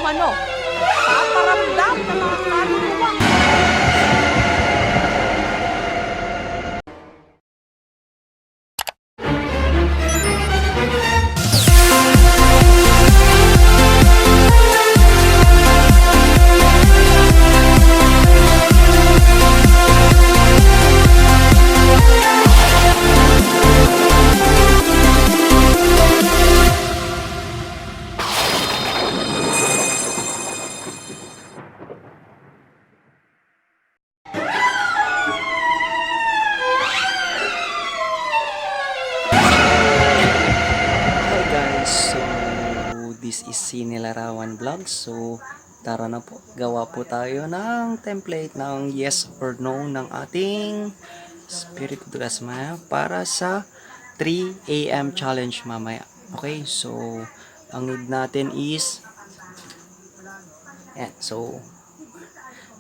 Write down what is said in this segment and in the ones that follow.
umano, paparamdam ng mga kaluluwa. This is CINELarawan vlog. So, tara na po. Gawa po tayo ng template ng yes or no ng ating Spirit of Maya para sa 3 AM challenge mamaya. Okay, so ang need natin is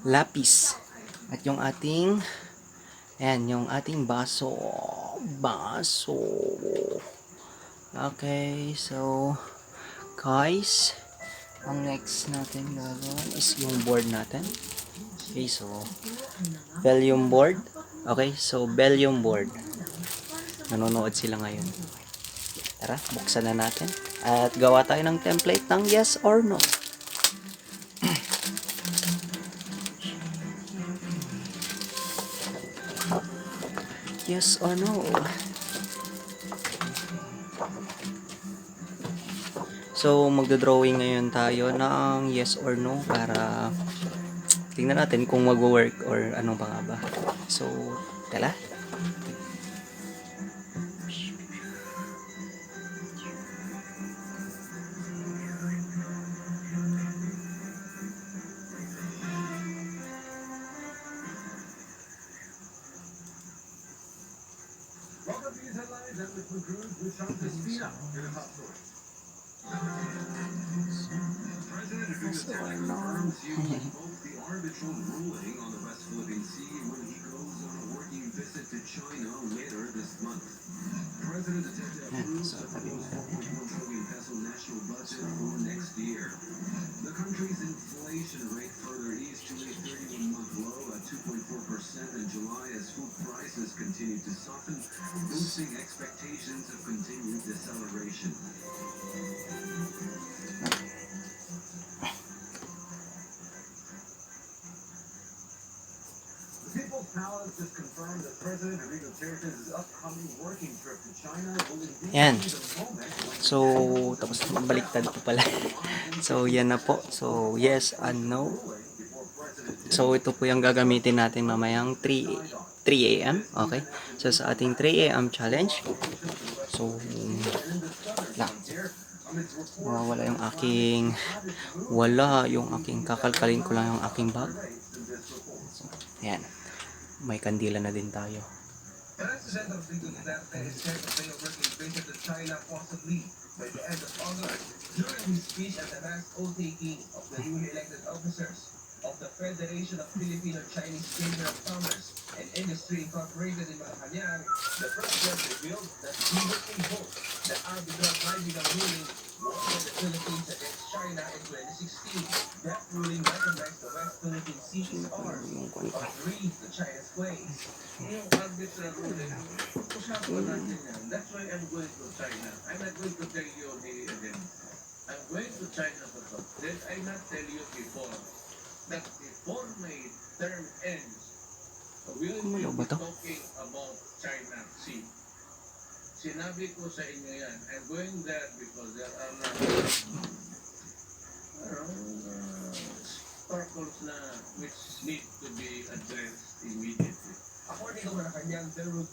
lapis at yung ating yung ating baso. Okay, so guys, ang next natin gagawin is yung board natin. Okay, so vellum board. Okay, so vellum board. Nanonood sila ngayon. Tara, buksan na natin at gawa tayo ng template ng yes or no. Yes or no. So, magdodrawing ngayon tayo ng yes or no para tingnan natin kung mag-work or anong pa nga ba. So, tala. Arbitral ruling on the West Philippine Sea when he goes on a working visit to China later this month. President attempted to approve the proposed 4.1 trillion peso national budget for next year. The country's inflation rate further eased to a 31-month low at 2.4% in July as food prices continue to soften, boosting expectations of continued deceleration. Palace just confirmed that President Enrique Duterte's upcoming working trip to China will indeed Yan. be the moment. So, tapos baliktad po pala. So, yan na po. So, yes and no. So, ito po yung gagamitin natin mamayang 3 AM. Okay? So, sa ating 3 AM challenge. So, wala yung aking kakalkalin ko lang yung aking bag. So, yan. May kandila na din tayo. President Enrique Duterte is set to pay a working visit to China possibly by the end of August during his speech at the last oath-taking of the newly elected officers of the Federation of Filipino-Chinese Chamber of Commerce and Industry Incorporated in Malacanang. The president revealed that he would invoke the arbitral tribunal ruling by the Philippines against China in 2016. That ruling recognized the West Philippine Sea as ours, but agreed to China's claims. Yung arbitral ruling, usapan natin yan. That's why I'm going to China. I'm not going to tell you again. I'm going to China to talk. Did I not tell you before that before my term ends, we'll be talking about China Sea? Sinabi ko sa inyo yan. I'm going there because there are sparkles na which need to be addressed immediately. According to Malacanang, there will